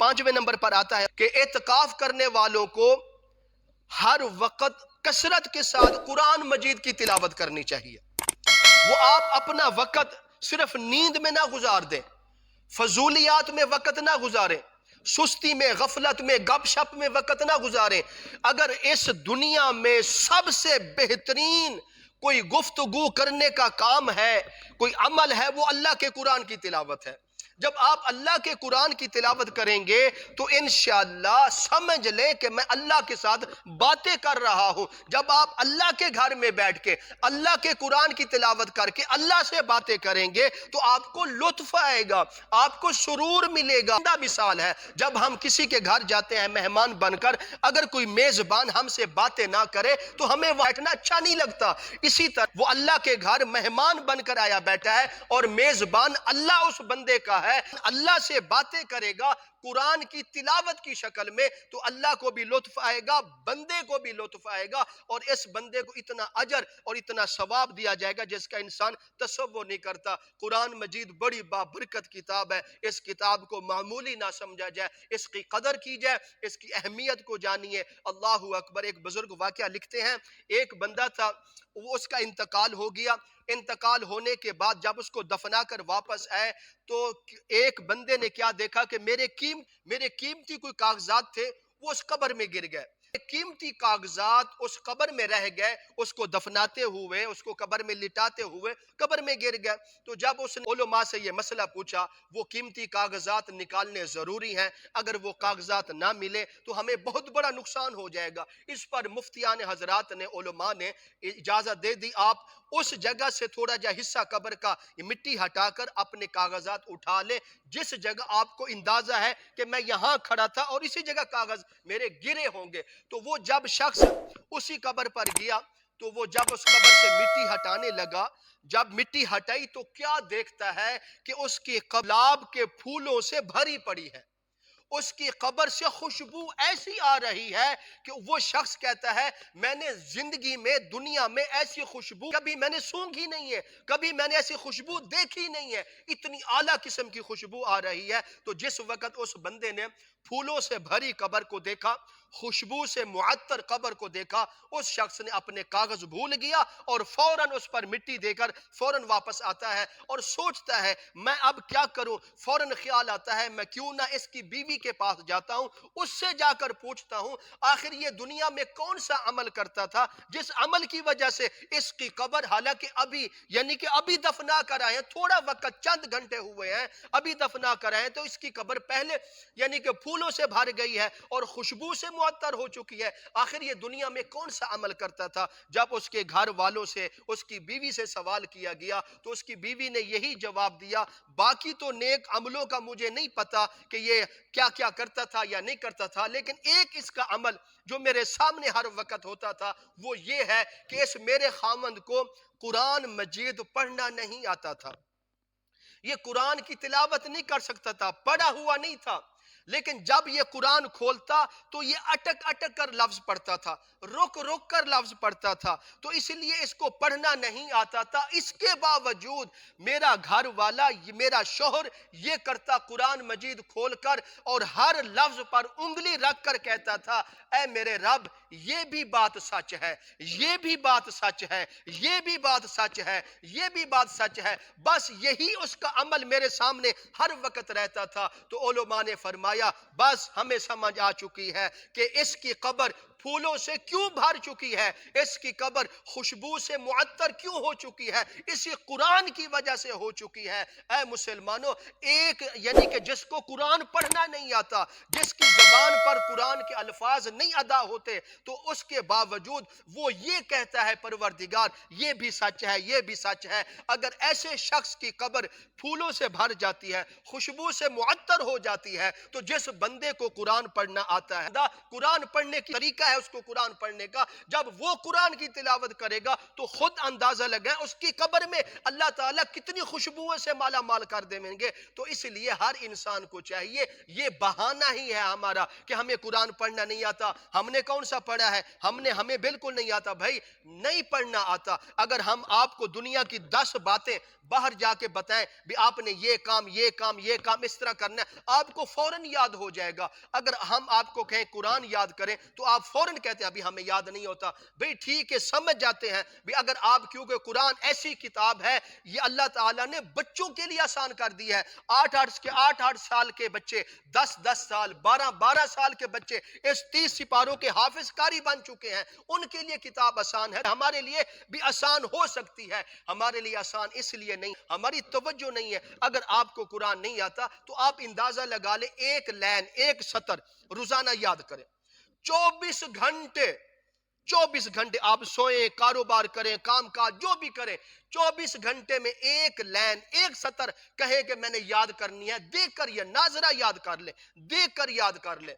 5वें नंबर पर आता है कि एतकाफ करने वालों को हर वक्त कसरत के साथ कुरान मजीद की तिलावत करनी चाहिए। वो आप अपना वक्त सिर्फ नींद में ना गुजार दें, फजूलियात में वक्त ना गुजारें, सुस्ती में, गफलत में, गपशप में वक्त ना गुजारें। अगर इस दुनिया में सबसे बेहतरीन कोई गुफ्तगू करने का काम है, कोई अमल है, वो अल्लाह के कुरान की तिलावत है। जब आप अल्लाह के कुरान की तिलावत करेंगे तो इंशाअल्लाह समझ लें कि मैं अल्लाह के साथ बातें कर रहा हूं। जब आप अल्लाह के घर में बैठ के अल्लाह के कुरान की तिलावत करके अल्लाह से बातें करेंगे तो आपको लुत्फ आएगा, आपको सुरूर मिलेगा। मिसाल है, जब हम किसी के घर जाते हैं मेहमान बनकर, अगर कोई मेजबान हमसे बातें ना करे तो हमें बैठना अच्छा नहीं लगता। इसी तरह वो अल्लाह के घर मेहमान बनकर आया बैठा है और मेजबान अल्लाह उस बंदे का है, अल्लाह से बातें करेगा कुरान की तिलावत की शक्ल में, तो अल्लाह को भी लुत्फ आएगा, बंदे को भी लुत्फ आएगा, और इस बंदे को इतना अजर और इतना सवाब दिया जाएगा जिसका इंसान तसव्वुर नहीं करता। कुरान मजीद बड़ी बाबरकत किताब है। इस किताब को मामूली ना समझा जाए, इसकी कदर की जाए, इसकी अहमियत को जानिए। अल्लाहु अकबर। एक बुजुर्ग वाकया लिखते हैं, एक बंदा था, वो उसका इंतकाल हो गया। इंतकाल होने के बाद जब उसको दफना कर वापस आए तो एक बंदे ने क्या देखा कि मेरे कीमती कोई कागजात थे, वो उस कब्र में गिर गए। कीमती कागजात उस कब्र में रह गए, उसको दफनाते हुए, उसको कब्र में लिटाते हुए कब्र में गिर गए। तो जब उसने उलमा से ये मसला पूछा, वो कीमती कागजात निकालने जरूरी हैं, अगर वो कागजात ना मिले तो हमें बहुत बड़ा नुकसान हो जाएगा। इस पर मुफ्तियान हजरात ने, उलमा ने इजाजत दे दी, आप उस जगह से थोड़ा जा हिस्सा कब्र का मिट्टी हटाकर अपने कागजात उठा ले, जिस जगह आपको अंदाजा है कि मैं यहां खड़ा था और इसी जगह कागज मेरे गिरे होंगे। तो वो जब शख्स उसी कब्र पर गया, तो वो जब उस कब्र से मिट्टी हटाने लगा, जब मिट्टी हटाई तो क्या देखता है कि उसकी गुलाब के फूलों से भरी पड़ी है। उसकी कब्र से खुशबू ऐसी आ रही है कि वो शख्स कहता है मैंने जिंदगी में, दुनिया में ऐसी खुशबू कभी मैंने सूंघी नहीं है, कभी मैंने ऐसी खुशबू देखी नहीं है, इतनी आला किस्म की खुशबू आ रही है। तो जिस वक्त उस बंदे ने फूलों से भरी कब्र को देखा, खुशबू से मुअत्तर कब्र को देखा, उस शख्स ने अपने कागज भूल गया और फौरन उस पर मिट्टी देकर फौरन वापस आता है और सोचता है मैं अब क्या करूं। फौरन ख्याल आता है मैं क्यों ना इसकी बीवी के पास जाता हूं, उससे जाकर पूछता हूं आखिर ये दुनिया में कौन सा अमल करता था जिस अमल की वजह से इसकी कब्र, हालांकि अभी यानी कि अभी दफना कर आए हैं, थोड़ा वक्त चंद घंटे हुए हैं, अभी दफना कर आए हैं, तो इसकी कब्र पहले यानी कि फूलों से भर गई है और खुशबू से मुअत्तर हो चुकी है। आखिर ये दुनिया में कौन सा अमल करता था। जब उसके घर वालों से, उसकी बीवी से सवाल किया गया तो उसकी बीवी ने यही जवाब दिया, बाकी तो नेक अमलों का मुझे नहीं पता कि ये क्या क्या करता था या नहीं करता था, लेकिन एक इसका अमल जो मेरे सामने हर वक्त होता था वो ये है कि इस मेरे खामंद को कुरान मजीद पढ़ना नहीं आता था, ये कुरान की तिलावत नहीं कर सकता था, पढ़ा हुआ नहीं था, लेकिन जब ये कुरान खोलता तो ये अटक अटक कर लफ्ज पढ़ता था, रुक रुक कर लफ्ज पढ़ता था, तो इसलिए इसको पढ़ना नहीं आता था। इसके बावजूद मेरा घर वाला, मेरा शोहर ये करता, कुरान मजीद खोलकर और हर लफ्ज पर उंगली रख कर कहता था ऐ मेरे रब ये भी बात सच है, ये भी बात सच है, ये भी बात सच है, ये भी बात सच है। बस यही उसका अमल मेरे सामने हर वक्त रहता था। तो उलमा ने फरमाया बस हमें समझ आ चुकी है कि इसकी कब्र फूलों से क्यों भर चुकी है, इसकी कब्र खुशबू से मुअत्तर क्यों हो चुकी है, इसी कुरान की वजह से हो चुकी है। ऐ मुसलमानों, एक यानी कि जिसको कुरान पढ़ना नहीं आता, जिसकी जबान पर कुरान के अल्फाज नहीं अदा होते, तो उसके बावजूद वो ये कहता है परवरदिगार ये भी सच है, ये भी सच है। अगर ऐसे शख्स की कब्र फूलों से भर जाती है, खुशबू से मुअत्तर हो जाती है, तो जिस बंदे को कुरान पढ़ना आता है, कुरान पढ़ने की तरीका ہے اس کو قرآن پڑھنے کا، جب وہ قرآن کی تلاوت کرے گا تو خود اندازہ لگائیں اس کی قبر میں اللہ تعالیٰ کتنی خوشبوؤں سے مالا مال کر دیں گے۔ تو اس لیے ہر انسان کو چاہیے، یہ بہانہ ہی ہے ہمارا کہ ہمیں قرآن پڑھنا نہیں آتا، ہم نے کون سا پڑھا ہے، ہمیں بالکل نہیں آتا۔ بھائی نہیں پڑھنا آتا، اگر ہم آپ کو دنیا کی 10 باتیں باہر جا کے بتائیں بھی آپ نے یہ کام اس طرح کرنا ہے، آپ کو فوراً یاد ہو جائے گا۔ اگر ہم آپ کو کہیں قرآن یاد کریں تو آپ فوراً کہتے ہیں ابھی ہمیں یاد نہیں ہوتا۔ بھئی ٹھیک ہے، سمجھ جاتے ہیں بھی اگر آپ، کیونکہ قرآن ایسی کتاب ہے، یہ اللہ تعالیٰ نے بچوں کے لیے آسان کر دی ہے۔ 8 سال کے بچے، 10 سال، 12 سال کے بچے اس 30 سپاروں کے حافظ قاری بن چکے ہیں، ان کے لیے کتاب آسان ہے۔ ہمارے لیے بھی آسان ہو سکتی ہے، ہمارے لیے آسان اس لیے نہیں، ہماری توجہ نہیں ہے۔ اگر آپ کو قرآن نہیں آتا تو آپ اندازہ لگا لیں، ایک لائن، ایک سطر روزانہ یاد کریں۔ 24 گھنٹے آپ سوئیں، کاروبار کریں، کام کاج جو بھی کریں، 24 گھنٹے میں ایک لائن، ایک سطر کہے کہ میں نے یاد کرنی ہے، دیکھ کر یہ ناظرہ یاد کر لیں، دیکھ کر یاد کر لیں،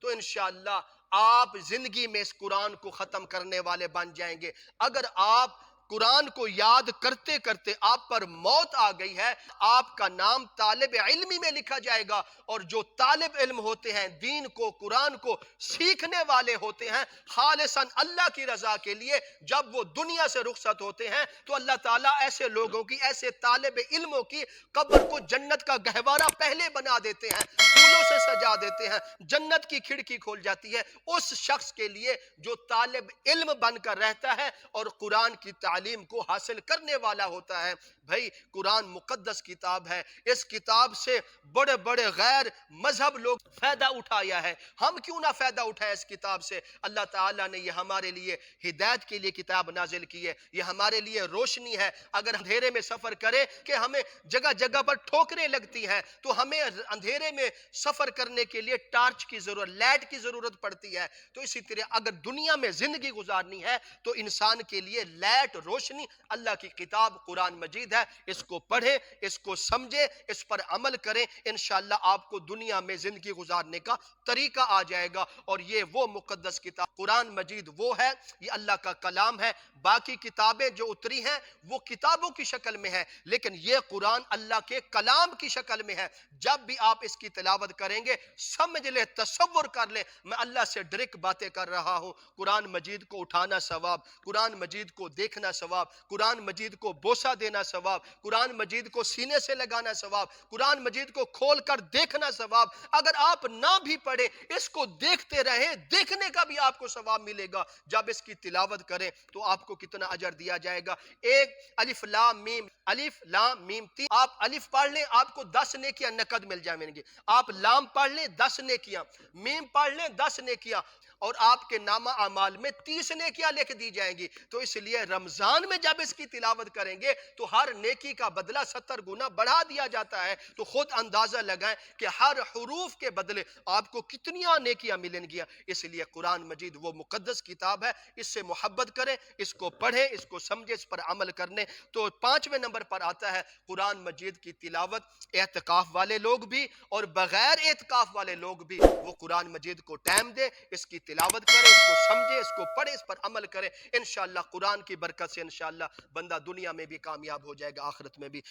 تو انشاءاللہ آپ زندگی میں اس قرآن کو ختم کرنے والے بن جائیں گے۔ اگر آپ قرآن کو یاد کرتے کرتے آپ پر موت آ گئی ہے، آپ کا نام طالب علمی میں لکھا جائے گا، اور جو طالب علم ہوتے ہیں، دین کو، قرآن کو سیکھنے والے ہوتے ہیں خالصاً اللہ کی رضا کے لیے، جب وہ دنیا سے رخصت ہوتے ہیں تو اللہ تعالیٰ ایسے لوگوں کی، ایسے طالب علموں کی قبر کو جنت کا گہوارہ پہلے بنا دیتے ہیں، پھولوں سے سجا دیتے ہیں، جنت کی کھڑکی کھول جاتی ہے اس شخص کے لیے جو طالب علم بن کر رہتا ہے اور قرآن کی تعلیم کو حاصل کرنے والا ہوتا ہے۔ بھائی قرآن مقدس کتاب ہے، اس کتاب سے بڑے بڑے غیر مذہب لوگ فائدہ اٹھایا ہے، ہم کیوں نہ فائدہ اٹھائے اس کتاب سے؟ اللہ تعالیٰ نے یہ ہمارے لیے ہدایت کے لیے کتاب نازل کی ہے، یہ ہمارے لیے روشنی ہے۔ اگر اندھیرے میں سفر کرے کہ ہمیں جگہ جگہ پر ٹھوکریں لگتی ہیں تو ہمیں اندھیرے میں سفر کرنے کے لیے ٹارچ کی ضرورت، لائٹ کی ضرورت پڑتی ہے، تو اسی طرح اگر دنیا میں زندگی گزارنی ہے تو انسان کے لیے لائٹ، روشنی اللہ کی کتاب قرآن مجید ہے۔ اس کو پڑھیں، اس کو سمجھیں، اس پر عمل کریں، انشاءاللہ آپ کو دنیا میں زندگی گزارنے کا طریقہ آ جائے گا۔ اور یہ وہ مقدس کتاب قرآن مجید وہ ہے، یہ اللہ کا کلام ہے۔ باقی کتابیں جو اتری ہیں وہ کتابوں کی شکل میں ہے، لیکن یہ قرآن اللہ کے کلام کی شکل میں ہے۔ جب بھی آپ اس کی تلاوت کریں گے، سمجھ لیں، تصور کر لیں میں اللہ سے ڈائریکٹ باتیں کر رہا ہوں۔ قرآن مجید کو اٹھانا ثواب، قرآن مجید کو دیکھنا ثواب، قرآن مجید کو بوسہ دینا ثواب، قرآن مجید کو سینے سے لگانا ثواب، قرآن مجید کو کھول کر دیکھنا ثواب۔ اگر آپ نہ بھی پڑھیں، اس کو دیکھتے رہیں، دیکھنے کا بھی آپ کو ثواب ملے گا۔ جب اس کی تلاوت کریں تو آپ کو کتنا اجر دیا جائے گا۔ ایک الف لام میم، الف لام میم 3، آپ الف پڑھ لیں آپ کو 10 نیکیاں نقد مل جائیں گی، آپ لام پڑھ لیں 10 نیکیاں، میم پڑھ لیں 10 نیکیاں، اور آپ کے نامہ اعمال میں 30 نیکیاں لکھ دی جائیں گی۔ تو اس لیے رمضان میں جب اس کی تلاوت کریں گے تو ہر نیکی کا بدلہ 70 گنا بڑھا دیا جاتا ہے۔ تو خود اندازہ لگائیں کہ ہر حروف کے بدلے آپ کو کتنی نیکیاں ملیں گی۔ اس لیے قرآن مجید وہ مقدس کتاب ہے، اس سے محبت کریں، اس کو پڑھیں، اس کو سمجھیں، اس پر عمل کرنے۔ تو 5ویں نمبر پر آتا ہے قرآن مجید کی تلاوت اعتکاف والے لوگ بھی اور بغیر اعتکاف والے لوگ بھی وہ قرآن مجید کو ٹائم دیں، اس کی تلاوت کریں، اس کو سمجھیں، اس کو پڑھیں، اس پر عمل کریں۔ انشاءاللہ قرآن کی برکت سے انشاءاللہ بندہ دنیا میں بھی کامیاب ہو جائے گا، آخرت میں بھی۔